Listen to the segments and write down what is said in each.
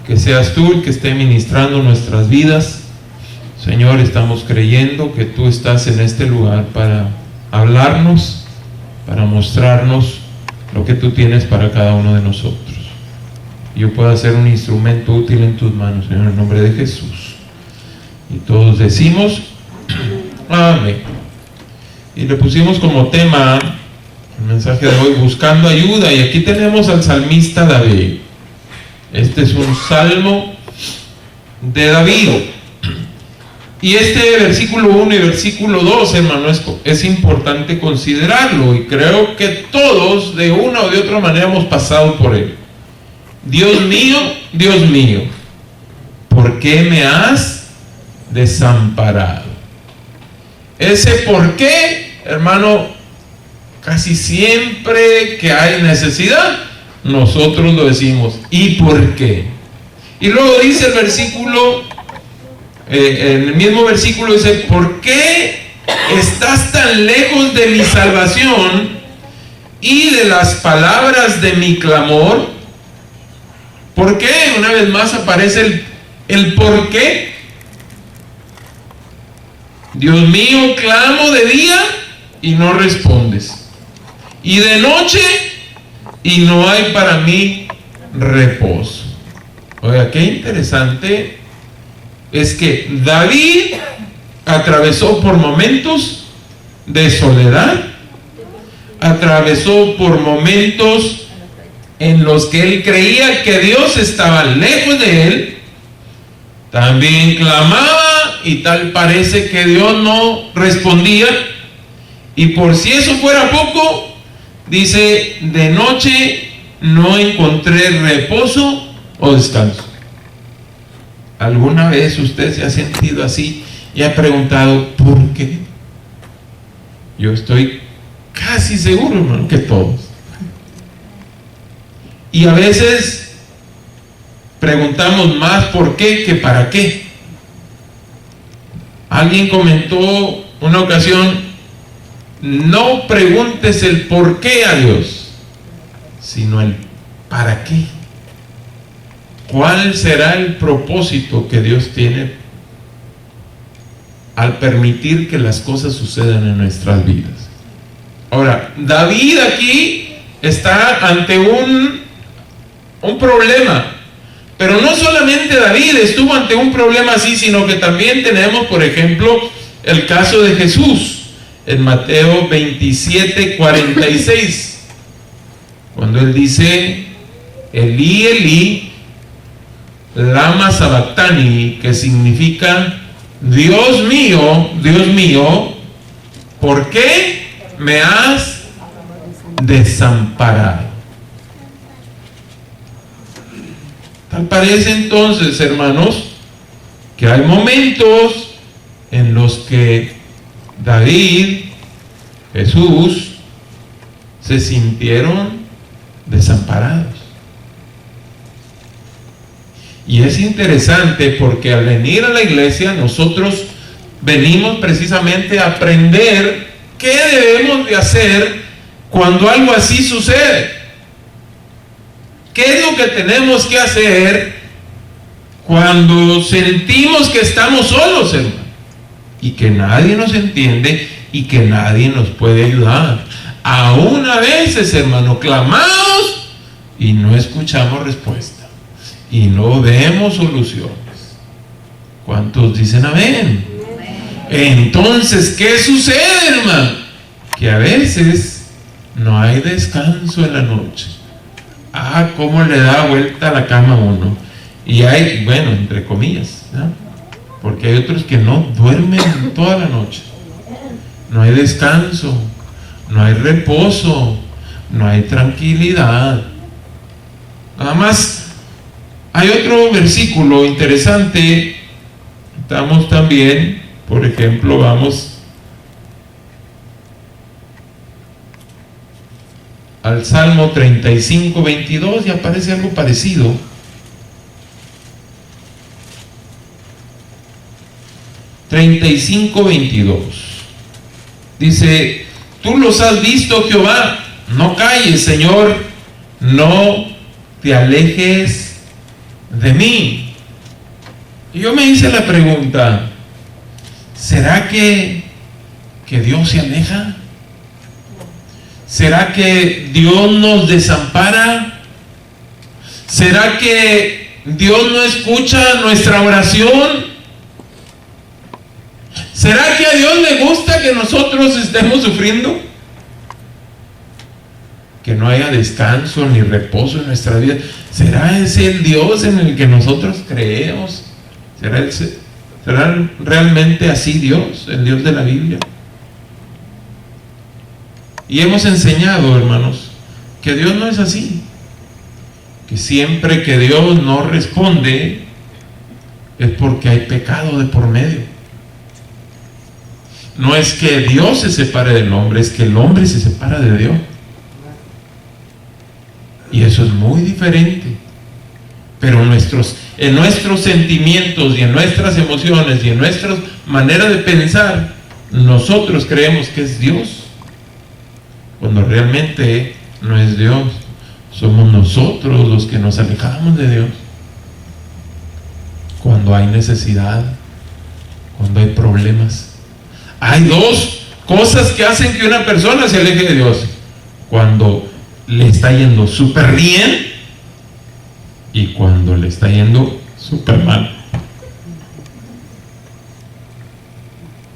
que seas tú el que esté ministrando nuestras vidas. Señor, estamos creyendo que tú estás en este lugar para hablarnos, para mostrarnos lo que tú tienes para cada uno de nosotros. Yo pueda ser un instrumento útil en tus manos, Señor, en el nombre de Jesús. Y todos decimos amén. Y le pusimos como tema el mensaje de hoy, buscando ayuda. Y aquí tenemos al salmista David. Este es un salmo de David. Y este versículo 1 y versículo 2, hermano, es importante considerarlo. Y creo que todos, de una o de otra manera, hemos pasado por él. Dios mío, ¿por qué me has desamparado? Ese por qué, hermano, casi siempre que hay necesidad, nosotros lo decimos. ¿Y por qué? Y luego dice el versículo, en el mismo versículo dice, ¿por qué estás tan lejos de mi salvación y de las palabras de mi clamor? ¿Por qué? Una vez más aparece el por qué. Dios mío, clamo de día y no respondes, y de noche y no hay para mí reposo. Oiga, qué interesante es que David atravesó por momentos de soledad, atravesó por momentos en los que él creía que Dios estaba lejos de él, también clamaba y tal parece que Dios no respondía, y por si eso fuera poco, dice, de noche no encontré reposo o descanso. ¿Alguna vez usted se ha sentido así y ha preguntado por qué? Yo estoy casi seguro, hermano, que todos. Y a veces preguntamos más por qué que para qué. Alguien comentó una ocasión, no preguntes el por qué a Dios, sino el para qué. ¿Cuál será el propósito que Dios tiene al permitir que las cosas sucedan en nuestras vidas? Ahora, David aquí está ante un problema, pero no solamente David estuvo ante un problema así, sino que también tenemos, por ejemplo, el caso de Jesús en Mateo 27:46, cuando él dice, Elí, Elí, lama sabactani, que significa, Dios mío, ¿por qué me has desamparado? Tal parece entonces, hermanos, que hay momentos en los que David, Jesús, se sintieron desamparados. Y es interesante porque al venir a la iglesia nosotros venimos precisamente a aprender qué debemos de hacer cuando algo así sucede. ¿Qué es lo que tenemos que hacer cuando sentimos que estamos solos, hermano? Y que nadie nos entiende y que nadie nos puede ayudar. Aún a veces, hermano, clamamos y no escuchamos respuesta. Y no vemos soluciones. ¿Cuántos dicen amén? Entonces, ¿qué sucede, hermano? Que a veces no hay descanso en la noche. Cómo le da vuelta a la cama a uno. Y hay, bueno, entre comillas, ¿no? Porque hay otros que no duermen toda la noche. No hay descanso, no hay reposo, no hay tranquilidad. Nada más, hay otro versículo interesante. Estamos también, por ejemplo, vamos al Salmo 35:22 y aparece algo parecido. (35:22) dice, tú los has visto, Jehová, no calles, Señor, no te alejes de mí. Y yo me hice la pregunta, ¿será que Dios se aleja? ¿Será que Dios nos desampara? ¿Será que Dios no escucha nuestra oración? ¿Será que a Dios le gusta que nosotros estemos sufriendo? Que no haya descanso ni reposo en nuestra vida. ¿Será ese el Dios en el que nosotros creemos? ¿Será realmente así Dios, el Dios de la Biblia? Y hemos enseñado, hermanos, que Dios no es así. Que siempre que Dios no responde es porque hay pecado de por medio. No es que Dios se separe del hombre, es que el hombre se separa de Dios. Y eso es muy diferente. Pero en nuestros sentimientos y en nuestras emociones y en nuestra manera de pensar, nosotros creemos que es Dios, cuando realmente no es Dios. Somos nosotros los que nos alejamos de Dios cuando hay necesidad, cuando hay problemas. Hay dos cosas que hacen que una persona se aleje de Dios: cuando le está yendo súper bien y cuando le está yendo súper mal.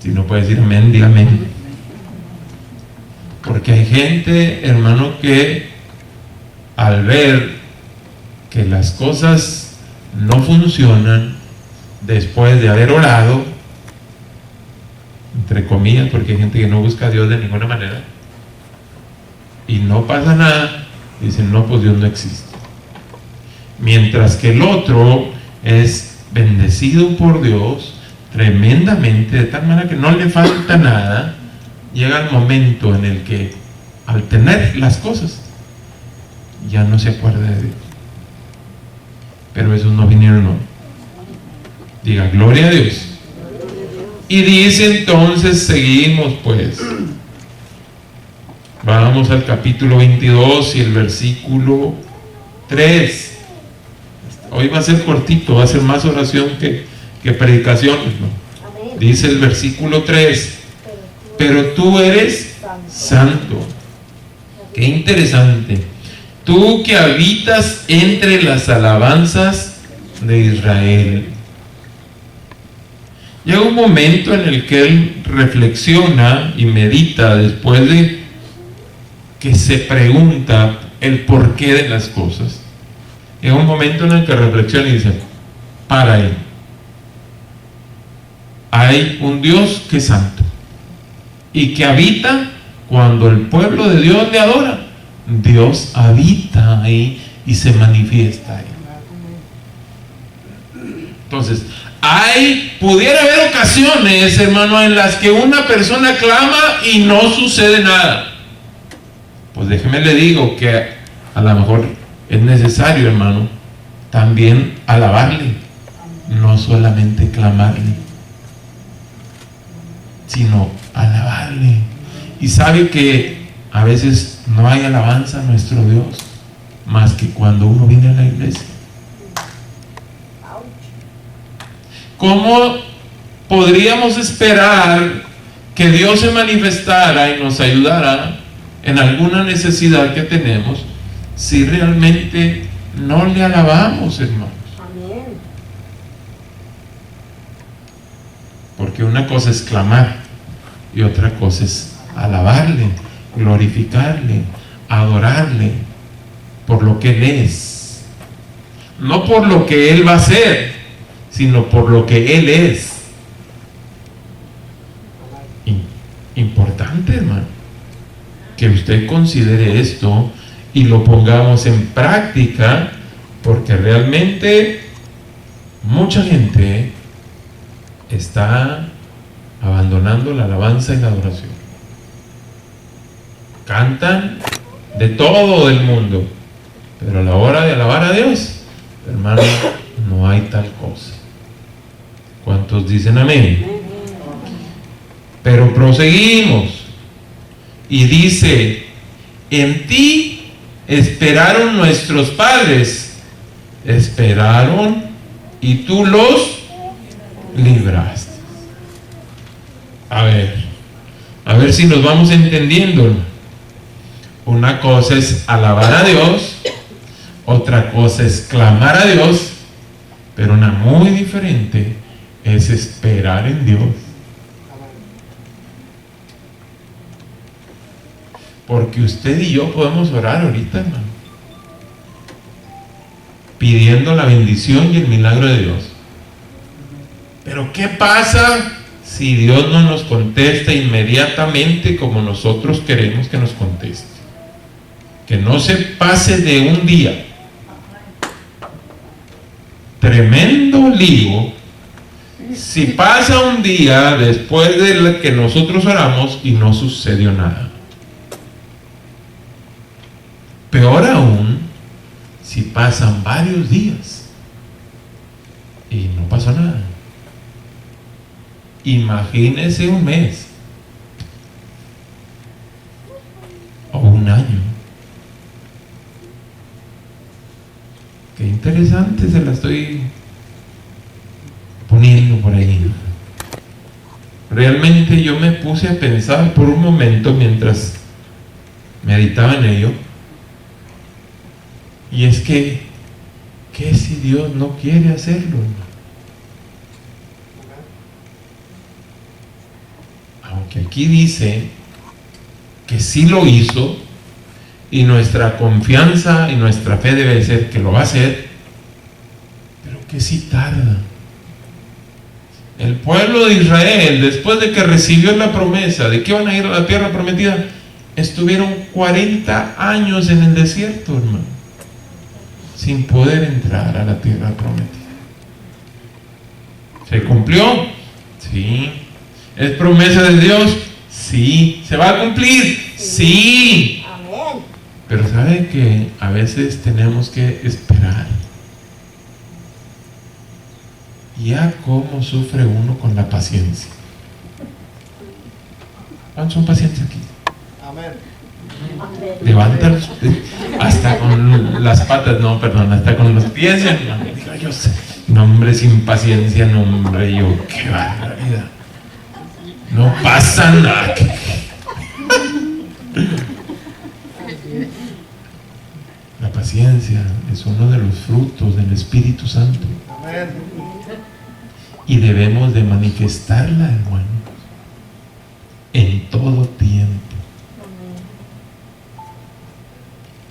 Si no puede decir amén, diga amén. Porque hay gente, hermano, que al ver que las cosas no funcionan después de haber orado, entre comillas, porque hay gente que no busca a Dios de ninguna manera, y no pasa nada, dicen, no, pues Dios no existe. Mientras que el otro es bendecido por Dios tremendamente, de tal manera que no le falta nada. Llega el momento en el que, al tener las cosas, ya no se acuerda de Dios. Pero esos no vinieron hoy. Diga, gloria a Dios. Y dice entonces, seguimos pues. Vamos al capítulo 22 y el versículo 3. Hoy va a ser cortito, va a ser más oración que predicación, ¿no? Dice el versículo 3. Pero tú eres santo. Qué interesante. Tú que habitas entre las alabanzas de Israel. Llega un momento en el que él reflexiona y medita, después de que se pregunta el porqué de las cosas. Llega un momento en el que reflexiona y dice, para él, hay un Dios que es santo y que habita cuando el pueblo de Dios le adora. Dios habita ahí y se manifiesta ahí. Entonces, pudiera haber ocasiones, hermano, en las que una persona clama y no sucede nada. Pues déjeme le digo que a lo mejor es necesario, hermano, también alabarle, no solamente clamarle, sino alabarle. Y sabe que a veces no hay alabanza a nuestro Dios más que cuando uno viene a la iglesia. ¿Cómo podríamos esperar que Dios se manifestara y nos ayudara en alguna necesidad que tenemos si realmente no le alabamos, hermanos? Amén. Porque una cosa es clamar y otra cosa es alabarle, glorificarle, adorarle por lo que Él es, no por lo que Él va a hacer, sino por lo que Él es. Importante, hermano, que usted considere esto y lo pongamos en práctica, porque realmente mucha gente está abandonando la alabanza y la adoración. Cantan de todo el mundo, pero a la hora de alabar a Dios, hermano, no hay tal cosa. ¿Cuántos dicen amén? Pero proseguimos y dice, en ti esperaron nuestros padres esperaron y tú los libraste. A ver si nos vamos entendiendo. Una cosa es alabar a Dios, otra cosa es clamar a Dios, pero una muy diferente es esperar en Dios. Porque usted y yo podemos orar ahorita, hermano, pidiendo la bendición y el milagro de Dios. Pero ¿qué pasa si Dios no nos contesta inmediatamente como nosotros queremos que nos conteste? Que no se pase de un día. Tremendo lío si pasa un día después de que nosotros oramos y no sucedió nada. Peor aún si pasan varios días y no pasó nada. Imagínese un mes o un año. Qué interesante, se la estoy poniendo por ahí. Realmente yo me puse a pensar por un momento mientras meditaba en ello, y es que ¿qué si Dios no quiere hacerlo? Aunque aquí dice que sí lo hizo, y nuestra confianza y nuestra fe debe ser que lo va a hacer, pero que si tarda. El pueblo de Israel, después de que recibió la promesa de que iban a ir a la tierra prometida, estuvieron 40 años en el desierto, hermano, sin poder entrar a la tierra prometida. ¿Se cumplió? Sí. ¿Es promesa de Dios? Sí. ¿Se va a cumplir? Sí. Pero ¿sabe que a veces tenemos que esperar? Ya cómo sufre uno con la paciencia. ¿Cuántos son pacientes aquí? Amén. Levantan hasta con las patas, no, perdón, hasta con los pies. No, hombre, sin paciencia, no, hombre, yo, qué barbaridad. No pasa nada. La paciencia es uno de los frutos del Espíritu Santo. Y debemos de manifestarla, hermano, en todo tiempo.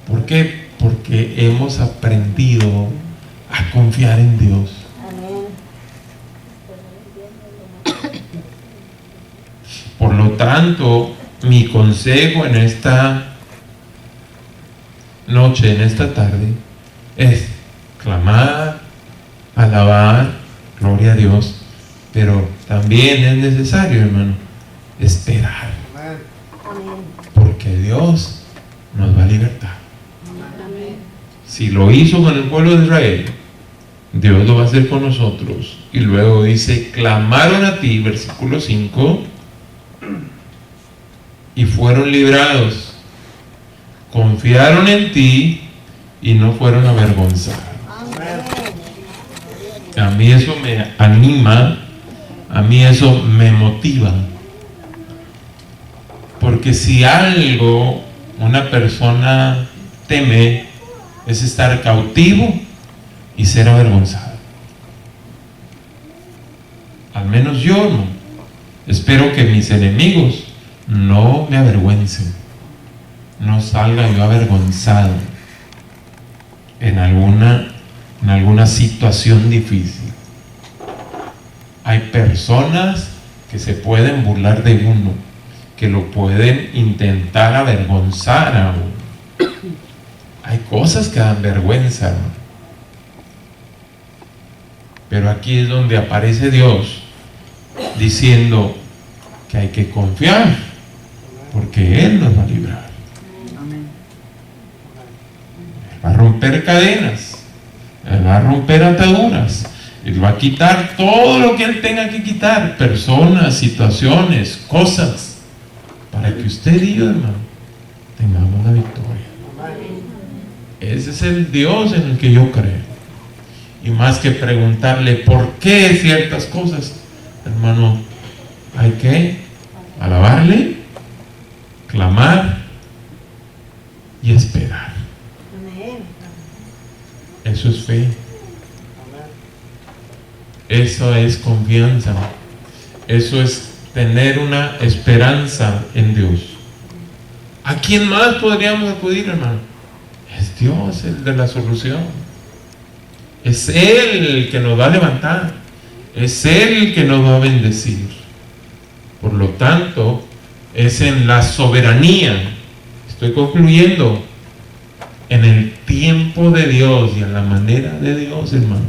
¿Por qué? Porque hemos aprendido a confiar en Dios. Por lo tanto, mi consejo en esta noche, en esta tarde, es clamar, alabar, gloria a Dios, pero también es necesario, hermano, esperar, porque Dios nos va a libertar. Si lo hizo con el pueblo de Israel, Dios lo va a hacer con nosotros. Y luego dice, clamaron a ti, versículo 5, y fueron librados. Confiaron en ti y no fueron avergonzados. A mí eso me anima, a mí eso me motiva. Porque si algo una persona teme es estar cautivo y ser avergonzado. Al menos yo no. Espero que mis enemigos no me avergüencen, no salga yo avergonzado en alguna situación difícil. Hay personas que se pueden burlar de uno, que lo pueden intentar avergonzar a uno. Hay cosas que dan vergüenza, hermano. Pero aquí es donde aparece Dios diciendo que hay que confiar, porque Él nos va a librar. Él va a romper cadenas, Él va a romper ataduras, Él va a quitar todo lo que Él tenga que quitar, personas, situaciones, cosas, para que usted y yo, hermano, tengamos la victoria. Ese es el Dios en el que yo creo. Y más que preguntarle por qué ciertas cosas, hermano, hay que alabarle, clamar y esperar. Eso es fe. Eso es confianza. Eso es tener una esperanza en Dios. ¿A quién más podríamos acudir, hermano? Es Dios el de la solución. Es Él el que nos va a levantar. Es Él el que nos va a bendecir. Por lo tanto, es en la soberanía, estoy concluyendo, en el tiempo de Dios y en la manera de Dios, hermano.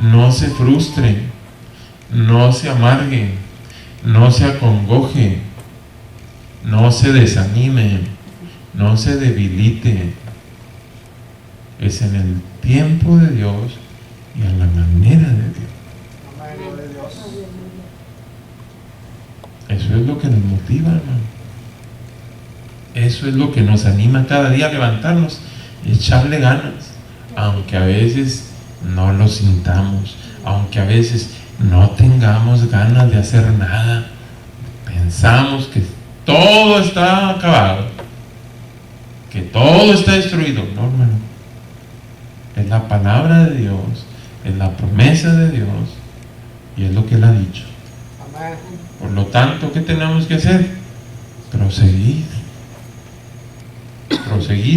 No se frustren, no se amarguen, no se acongojen, no se desanimen, no se debiliten. Es en el tiempo de Dios y en la manera de Dios. Eso es lo que nos motiva, hermano. Eso es lo que nos anima cada día a levantarnos y echarle ganas, aunque a veces no lo sintamos, aunque a veces no tengamos ganas de hacer nada. Pensamos que todo está acabado, que todo está destruido. No, hermano. Es la palabra de Dios, es la promesa de Dios y es lo que Él ha dicho. Amén. Por lo tanto, ¿qué tenemos que hacer? Proseguir,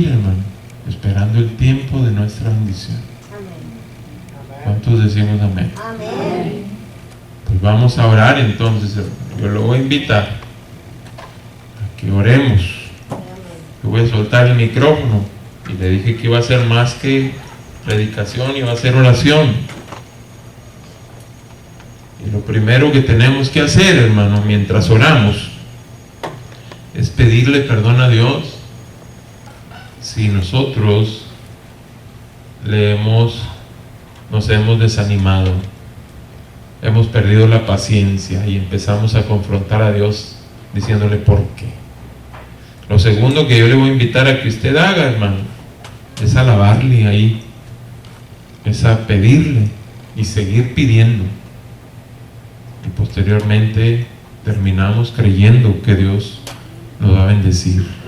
hermano, esperando el tiempo de nuestra bendición. Amén. ¿Cuántos decimos amén? Amén. Pues vamos a orar entonces, hermano. Yo lo voy a invitar a que oremos. Yo voy a soltar el micrófono y le dije que iba a ser más que predicación, iba a ser oración. Y lo primero que tenemos que hacer, hermano, mientras oramos, es pedirle perdón a Dios si nosotros nos hemos desanimado, hemos perdido la paciencia y empezamos a confrontar a Dios diciéndole por qué. Lo segundo que yo le voy a invitar a que usted haga, hermano, es alabarle ahí, es a pedirle y seguir pidiendo. Y posteriormente terminamos creyendo que Dios nos va a bendecir.